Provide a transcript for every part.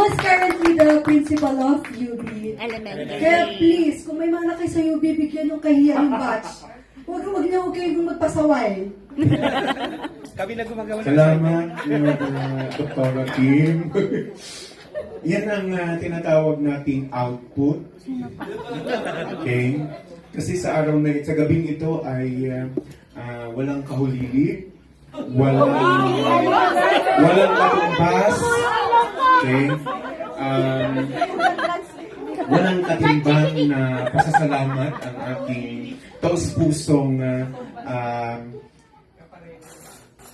is currently the principal of UB. Elementary. Kaya please, kung may mga anak kayo sa UB, bigyan yung kahiyan yung batch. Huwag niyo kayong magpasaway. Kami na gumagawa ng Salamat, Dr. Kim. Yan ang tinatawag nating output. Okay? Kasi sa araw na sa gabing ito ay walang kahulili, walang katumbas, okay? Walang katimbang na pasasalamat ang aking taus-pusong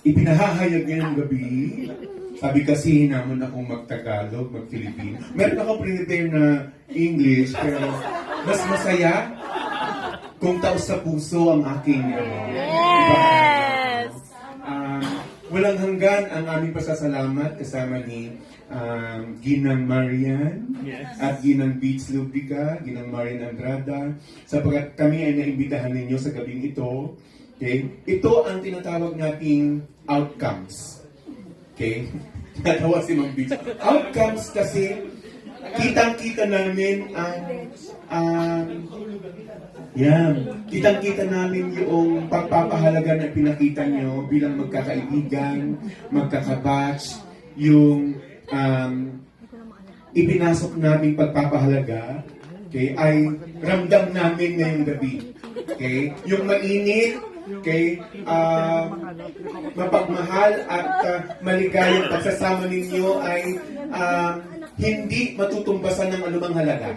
ipinahahayag ngayong gabi. Sabi kasi naman akong mag-Tagalog, mag-Filipino. Meron akong prepare na English, pero mas masaya kung taos sa puso ang aking Yes! walang hanggan ang aming pasasalamat kasama ni Ginang Marian at Ginang Beats Lubrica, Ginang Marian Andrada, sapagkat kami ay naimbitahan ninyo sa gabing ito. Okay? Ito ang tinatawag nating outcomes. Okay? Natawa si Mang Beats. Outcomes kasi kitang-kita namin kitang-kita namin yung pagpapahalaga na pinakita nyo bilang magkakaibigan, magkakabatch, yung ipinasok namin pagpapahalaga, okay, ay ramdam namin ngayong gabi. Okay? Yung mainit, okay, mapagmahal at maligayang pagsasama ninyo ay hindi matutumbasan ng anumang halaga.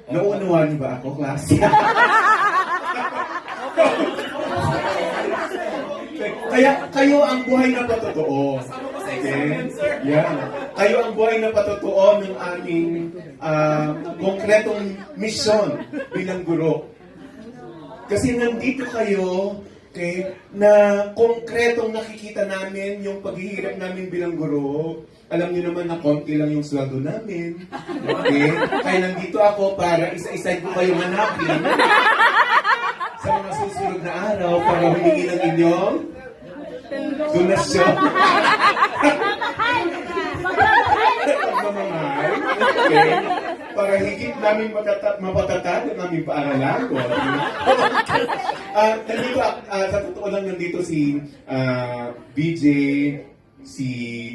Nauunawaan niyo ba ako, klase? Kaya kayo ang buhay na patotoo. Okay? Yeah. Kayo ang buhay na patotoo ng aming konkretong misyon bilang guro. Kasi nandito kayo, okay, na konkretong nakikita namin yung paghihirap namin bilang guro. Alam niyo naman na konti lang yung sweldo namin. Okay? Kaya nandito ako para isa-isa ko kayo hanapin sa mga susunod na araw para humingi ng inyong donasyon. Pagmamahal. Okay? Para higit namin mapatatag ang aming paaralan. Nandito, sa totoo lang nandito si BJ,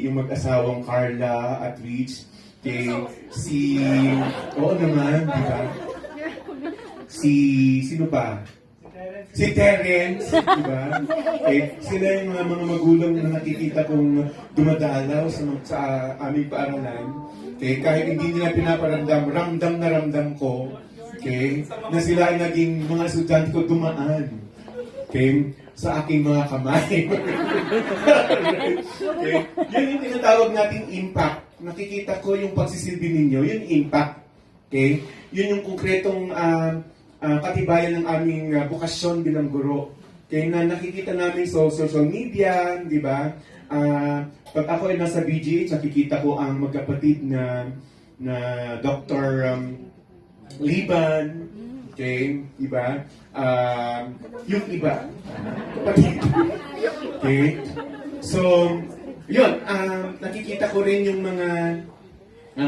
yung mag-asawang Carla at Rich, oo naman, di ba? Sino pa? Si Terence, di ba? Sila yung mga magulang na nakikita kong dumadalaw sa aming paaralan. Kahit hindi nila pinaparamdam, ramdam ko, na sila ay naging mga estudyante ko dumaan. Sa aking mga kamay. Yun yung tinatawag nating impact. Nakikita ko yung pagsisilbi ninyo, yun impact. Yun yung konkretong katibayan ng aming bukasyon bilang guro. Na nakikita namin sa social media, di ba? Pag ako ay nasa BGH, nakikita ko ang magkapatid na Dr. Liban, di ba? Yung iba. Kapatid. So, yun, nakikita ko rin yung mga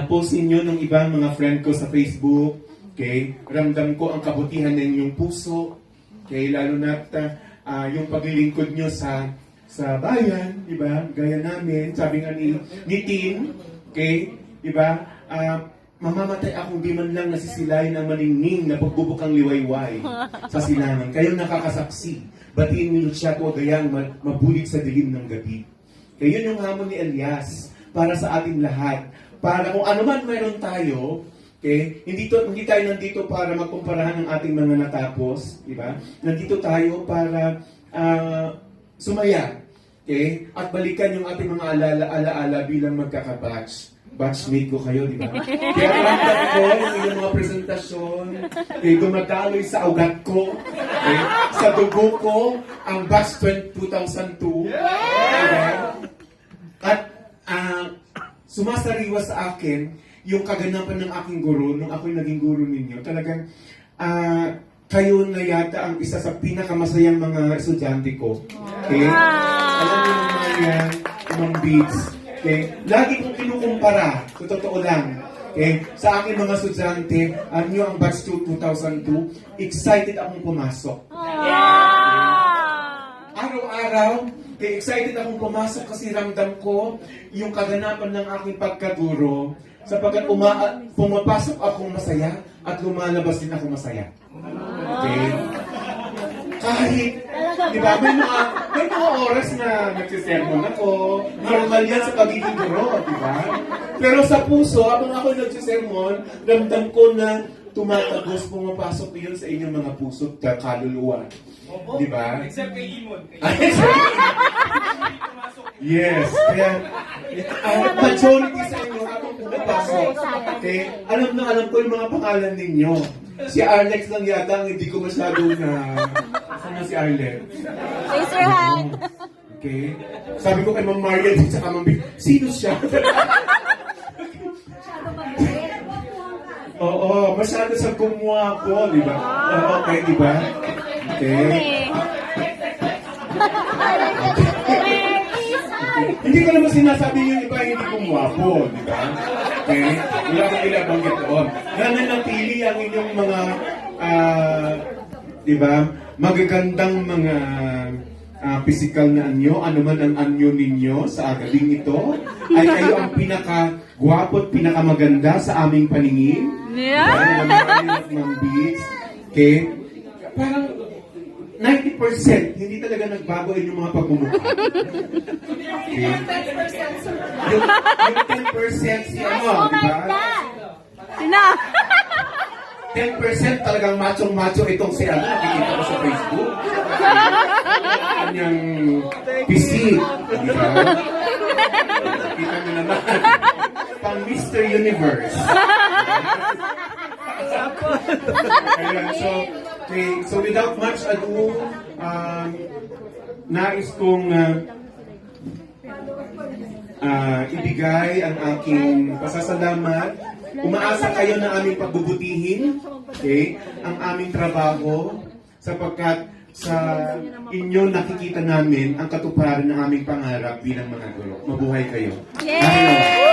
post ninyo ng ibang mga friend ko sa Facebook. Ramdam ko ang kabutihan ng inyong puso. Lalo na yung paglilingkod nyo sa bayan, di ba? Gaya namin, sabi nga ni Tin, di ba? Mamamatay akong di man lang nasisilayan ng maningning na pagbubukang liwayway sa silangan. Kayo nakakasaksi. Batiin ni Luciato gayang mabulig sa dilim ng gabi. Kaya yun yung hamon ni Elias para sa ating lahat. Para kung ano man mayroon tayo, hindi tayo nandito para magkumparahan ng ating mga natapos, di ba? Nandito tayo para sumaya, at balikan yung ating mga alaala bilang magkakabatch. Batchmate ko kayo, di ba? Kaya ramdam ko yung inyong mga presentasyon, dumadaloy sa ugat ko, sa dugo ko, ang batch 2002. Diba? At sumasariwa sa akin yung kaganapan ng aking guro, nung ako'y naging guro ninyo. Talagang kayo na yata ang isa sa pinakamasayang mga estudyante ko. Alam niyo naman yan, Mang Beats. Okay? Lagi kong kinukumpara, sa totoo lang. Okay? Sa aking mga estudyante, ang batch 2002, excited akong pumasok. Araw-araw, kaya excited akong pumasok kasi ramdam ko yung kaganapan ng aking pagkaguro sapagkat pumapasok akong masaya at lumalabas din ako masaya. Okay? Kahit, di ba, may mga oras na nagsisermon ako, normal yan sa pagiging guro, di ba? Pero sa puso, habang ako nagsisermon, ramdam ko na tumatagos, pumapasok yun sa inyong mga puso at kaluluwa. Di ba? Except kay Imon. Yes, kaya majority sa inyo akong pumapasok. Okay? Alam ko yung mga pangalan ninyo. Si Alex lang yata ang hindi ko masyado na... Saan na si Alex? Raise your hand. Okay? Sabi ko kay Ma'am Marian at saka Ma'am Vic, sino siya? Oo, masyado sa kumuha ko, di ba? Okay, di ba? Okay. Hindi ko naman sinasabi yung iba hindi kumuwapo, di ba? Okay? Wala kang ilabanggit doon. Nananatili ang inyong mga, di ba, magagandang mga physical na anyo, ano man ang anyo ninyo sa gabing ito, ay kayo ang pinaka-gwapo at pinakamaganda sa aming paningin. Yeah. Ma'am Beats. Okay? Parang 90% hindi talaga nagbago yung mga pagmumukha. Okay? Yung 10% si ano, di ba? Sina? 10% talagang macho-macho itong si ano, nakikita ko sa Facebook. Kanyang physique, di ba? Kita mo naman. Pang Mr. Universe. Ayan, so without much ado, nais kong ibigay ang aking pasasalamat. Umaasa kayo na aming pagbubutihin, okay, ang aming trabaho, sapagkat sa inyo nakikita namin ang katuparan ng aming pangarap bilang mga guro. Mabuhay kayo. Yay!